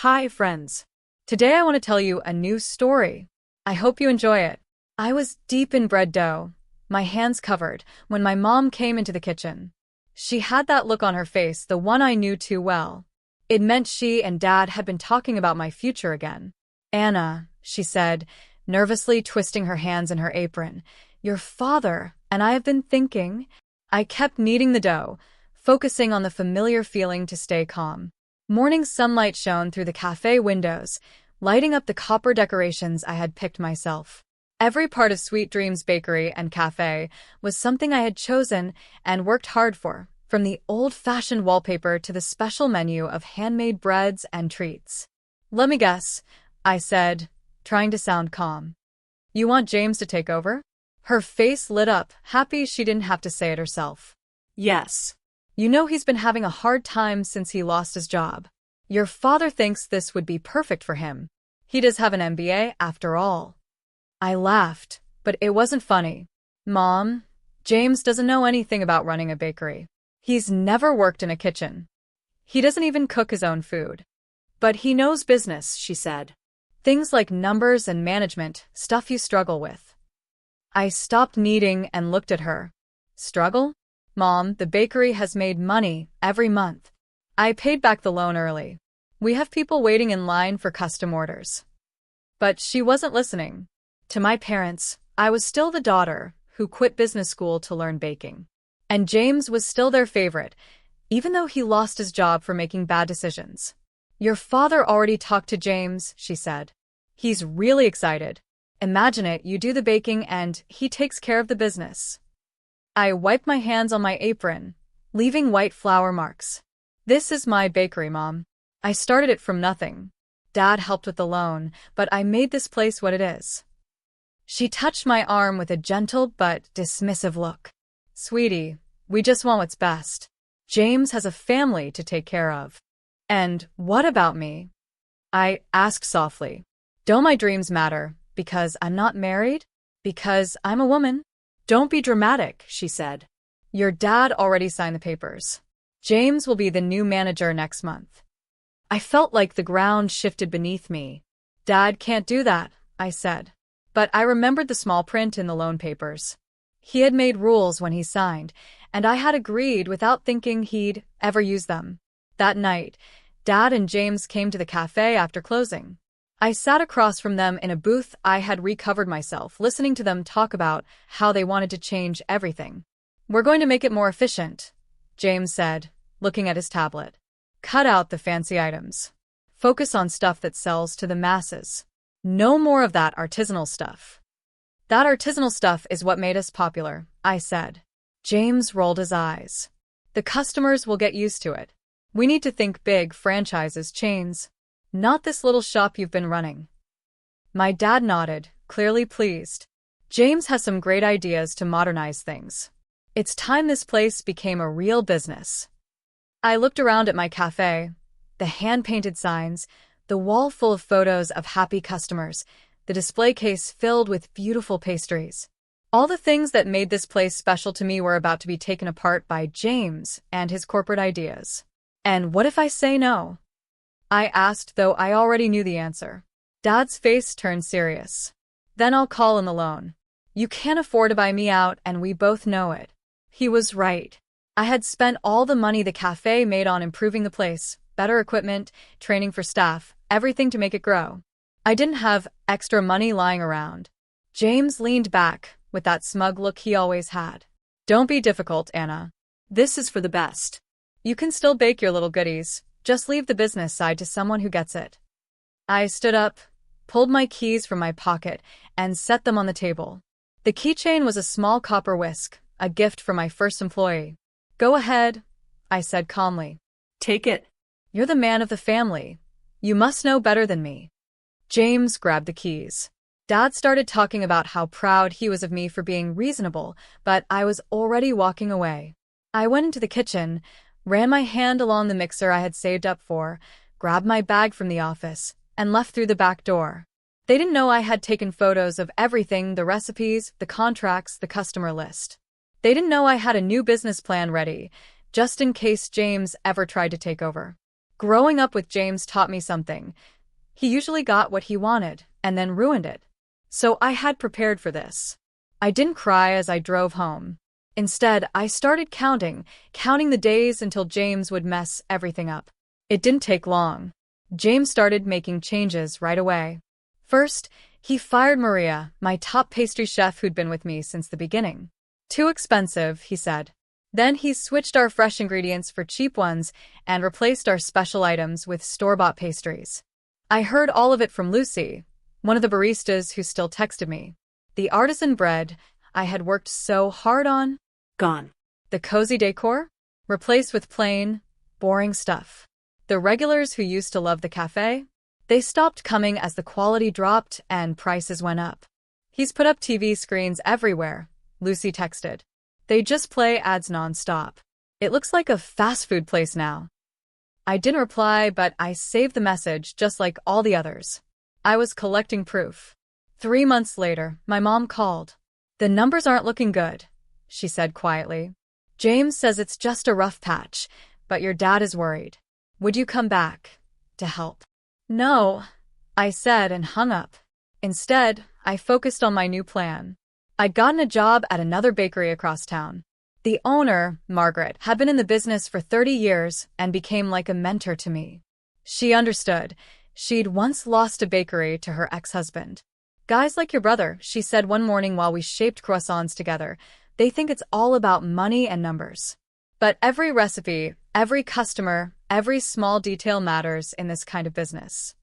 Hi, friends. Today I want to tell you a new story. I hope you enjoy it. I was deep in bread dough, my hands covered, when my mom came into the kitchen. She had that look on her face, the one I knew too well. It meant she and Dad had been talking about my future again. "Anna," she said, nervously twisting her hands in her apron, "your father and I have been thinking." I kept kneading the dough, focusing on the familiar feeling to stay calm. Morning sunlight shone through the cafe windows, lighting up the copper decorations I had picked myself. Every part of Sweet Dreams Bakery and Cafe was something I had chosen and worked hard for, from the old-fashioned wallpaper to the special menu of handmade breads and treats. "Let me guess," I said, trying to sound calm. "You want James to take over?" Her face lit up, happy she didn't have to say it herself. Yes. "You know he's been having a hard time since he lost his job. Your father thinks this would be perfect for him. He does have an MBA, after all." I laughed, but it wasn't funny. "Mom, James doesn't know anything about running a bakery. He's never worked in a kitchen. He doesn't even cook his own food. But he knows business," she said. "Things like numbers and management, stuff you struggle with." I stopped kneading and looked at her. "Struggle? Mom, the bakery has made money every month. I paid back the loan early. We have people waiting in line for custom orders." But she wasn't listening. To my parents, I was still the daughter who quit business school to learn baking. And James was still their favorite, even though he lost his job for making bad decisions. "Your father already talked to James," she said. "He's really excited. Imagine it, you do the baking and he takes care of the business." I wiped my hands on my apron, leaving white flour marks. "This is my bakery, Mom. I started it from nothing. Dad helped with the loan, but I made this place what it is." She touched my arm with a gentle but dismissive look. "Sweetie, we just want what's best. James has a family to take care of." "And what about me?" I asked softly. "Don't my dreams matter? Because I'm not married? Because I'm a woman?" "Don't be dramatic," she said. "Your dad already signed the papers. James will be the new manager next month." I felt like the ground shifted beneath me. "Dad can't do that," I said. But I remembered the small print in the loan papers. He had made rules when he signed, and I had agreed without thinking he'd ever use them. That night, Dad and James came to the cafe after closing. I sat across from them in a booth. I had recovered myself, listening to them talk about how they wanted to change everything. "We're going to make it more efficient," James said, looking at his tablet. "Cut out the fancy items. Focus on stuff that sells to the masses. No more of that artisanal stuff." "That artisanal stuff is what made us popular," I said. James rolled his eyes. "The customers will get used to it. We need to think big, franchises, chains. Not this little shop you've been running." My dad nodded, clearly pleased. "James has some great ideas to modernize things. It's time this place became a real business." I looked around at my cafe, the hand-painted signs, the wall full of photos of happy customers, the display case filled with beautiful pastries. All the things that made this place special to me were about to be taken apart by James and his corporate ideas. "And what if I say no?" I asked, though I already knew the answer. Dad's face turned serious. "Then I'll call in the loan. You can't afford to buy me out, and we both know it." He was right. I had spent all the money the cafe made on improving the place, better equipment, training for staff, everything to make it grow. I didn't have extra money lying around. James leaned back, with that smug look he always had. "Don't be difficult, Anna. This is for the best. You can still bake your little goodies. Just leave the business side to someone who gets it." I stood up, pulled my keys from my pocket, and set them on the table. The keychain was a small copper whisk, a gift from my first employee. "Go ahead," I said calmly. Take it. "You're the man of the family. You must know better than me." James grabbed the keys. Dad started talking about how proud he was of me for being reasonable, but I was already walking away. I went into the kitchen, ran my hand along the mixer I had saved up for, grabbed my bag from the office, and left through the back door. They didn't know I had taken photos of everything, the recipes, the contracts, the customer list. They didn't know I had a new business plan ready, just in case James ever tried to take over. Growing up with James taught me something. He usually got what he wanted and then ruined it. So I had prepared for this. I didn't cry as I drove home. Instead, I started counting the days until James would mess everything up. It didn't take long. James started making changes right away. First, he fired Maria, my top pastry chef who'd been with me since the beginning. Too expensive, he said. Then he switched our fresh ingredients for cheap ones and replaced our special items with store-bought pastries. I heard all of it from Lucy, one of the baristas who still texted me. The artisan bread I had worked so hard on, gone. The cozy decor, replaced with plain, boring stuff. The regulars who used to love the cafe, they stopped coming as the quality dropped and prices went up. He's put up TV screens everywhere, Lucy texted. They just play ads nonstop. It looks like a fast food place now. I didn't reply, but I saved the message just like all the others. I was collecting proof. 3 months later, my mom called. The numbers aren't looking good, she said quietly. James says it's just a rough patch, but your dad is worried. Would you come back to help? No, I said and hung up. Instead, I focused on my new plan. I'd gotten a job at another bakery across town. The owner, Margaret, had been in the business for 30 years and became like a mentor to me. She understood. She'd once lost a bakery to her ex-husband. Guys like your brother, she said one morning while we shaped croissants together, they think it's all about money and numbers. But every recipe, every customer, every small detail matters in this kind of business.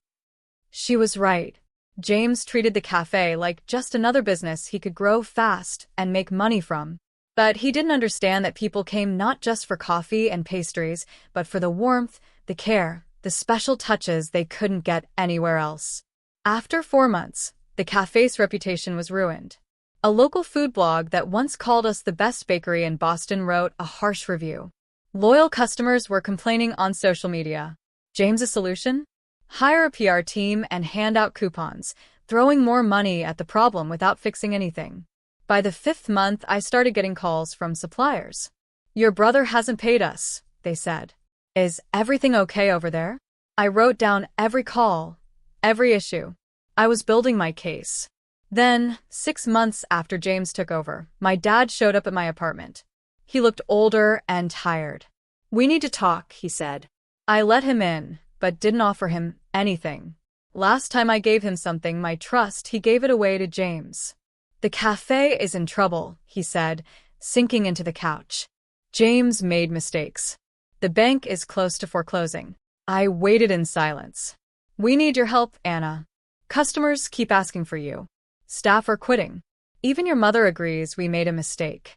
She was right. James treated the cafe like just another business he could grow fast and make money from. But he didn't understand that people came not just for coffee and pastries, but for the warmth, the care, the special touches they couldn't get anywhere else. After 4 months, the cafe's reputation was ruined. A local food blog that once called us the best bakery in Boston wrote a harsh review. Loyal customers were complaining on social media. James's solution? Hire a PR team and hand out coupons, throwing more money at the problem without fixing anything. By the 5th month, I started getting calls from suppliers. Your brother hasn't paid us, they said. Is everything okay over there? I wrote down every call, every issue. I was building my case. Then, 6 months after James took over, my dad showed up at my apartment. He looked older and tired. We need to talk, he said. I let him in, but didn't offer him anything. Last time I gave him something, my trust, he gave it away to James. The cafe is in trouble, he said, sinking into the couch. James made mistakes. The bank is close to foreclosing. I waited in silence. We need your help, Anna. Customers keep asking for you. Staff are quitting. Even your mother agrees we made a mistake.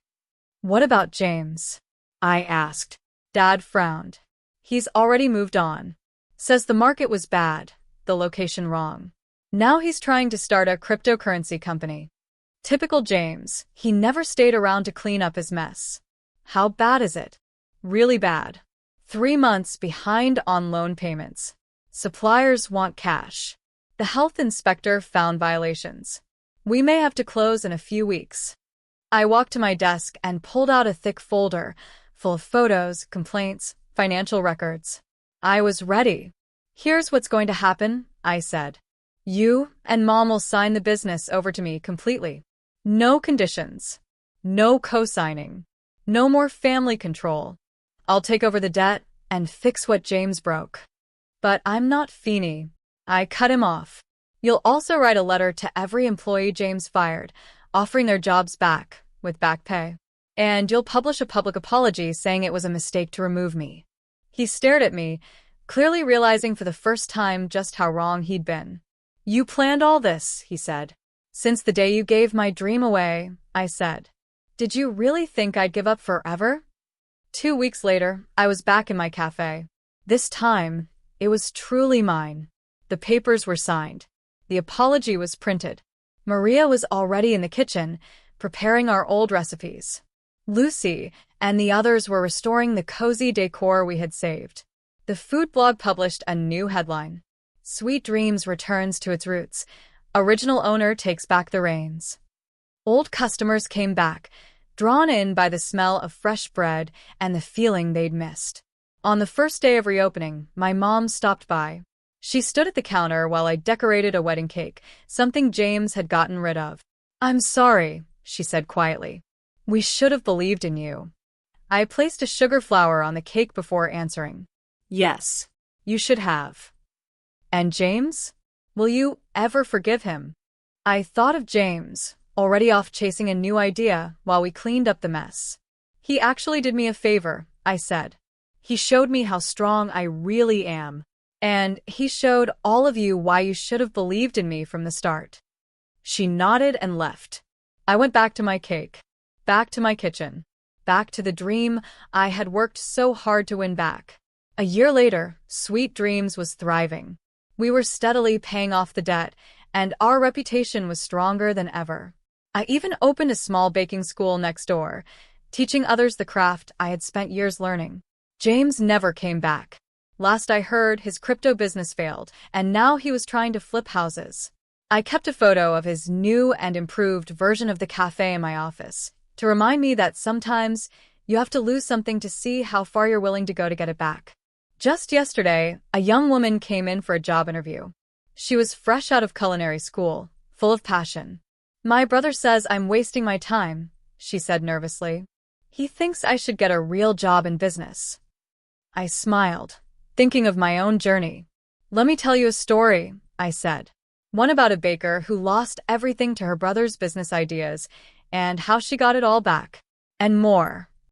What about James? I asked. Dad frowned. He's already moved on. Says the market was bad, the location wrong. Now he's trying to start a cryptocurrency company. Typical James, he never stayed around to clean up his mess. How bad is it? Really bad. 3 months behind on loan payments. Suppliers want cash. The health inspector found violations. We may have to close in a few weeks. I walked to my desk and pulled out a thick folder full of photos, complaints, financial records. I was ready. Here's what's going to happen, I said. You and Mom will sign the business over to me completely. No conditions. No co-signing. No more family control. I'll take over the debt and fix what James broke. But I'm not Feeney. I cut him off. You'll also write a letter to every employee James fired, offering their jobs back, with back pay. And you'll publish a public apology saying it was a mistake to remove me. He stared at me, clearly realizing for the first time just how wrong he'd been. You planned all this, he said. Since the day you gave my dream away, I said. Did you really think I'd give up forever? 2 weeks later, I was back in my cafe. This time, it was truly mine. The papers were signed. The apology was printed. Maria was already in the kitchen, preparing our old recipes. Lucy and the others were restoring the cozy decor we had saved. The food blog published a new headline. Sweet Dreams returns to its roots. Original owner takes back the reins. Old customers came back, drawn in by the smell of fresh bread and the feeling they'd missed. On the first day of reopening, my mom stopped by. She stood at the counter while I decorated a wedding cake, something James had gotten rid of. "I'm sorry," she said quietly. "We should have believed in you." I placed a sugar flower on the cake before answering. "Yes, you should have." "And James? Will you ever forgive him?" I thought of James, already off chasing a new idea while we cleaned up the mess. "He actually did me a favor," I said. "He showed me how strong I really am. And he showed all of you why you should have believed in me from the start." She nodded and left. I went back to my cake, back to my kitchen, back to the dream I had worked so hard to win back. A year later, Sweet Dreams was thriving. We were steadily paying off the debt, and our reputation was stronger than ever. I even opened a small baking school next door, teaching others the craft I had spent years learning. James never came back. Last I heard, his crypto business failed, and now he was trying to flip houses. I kept a photo of his new and improved version of the cafe in my office, to remind me that sometimes you have to lose something to see how far you're willing to go to get it back. Just yesterday, a young woman came in for a job interview. She was fresh out of culinary school, full of passion. "My brother says I'm wasting my time," she said nervously. "He thinks I should get a real job in business." I smiled, thinking of my own journey. "Let me tell you a story," I said. "One about a baker who lost everything to her brother's business ideas and how she got it all back. And more."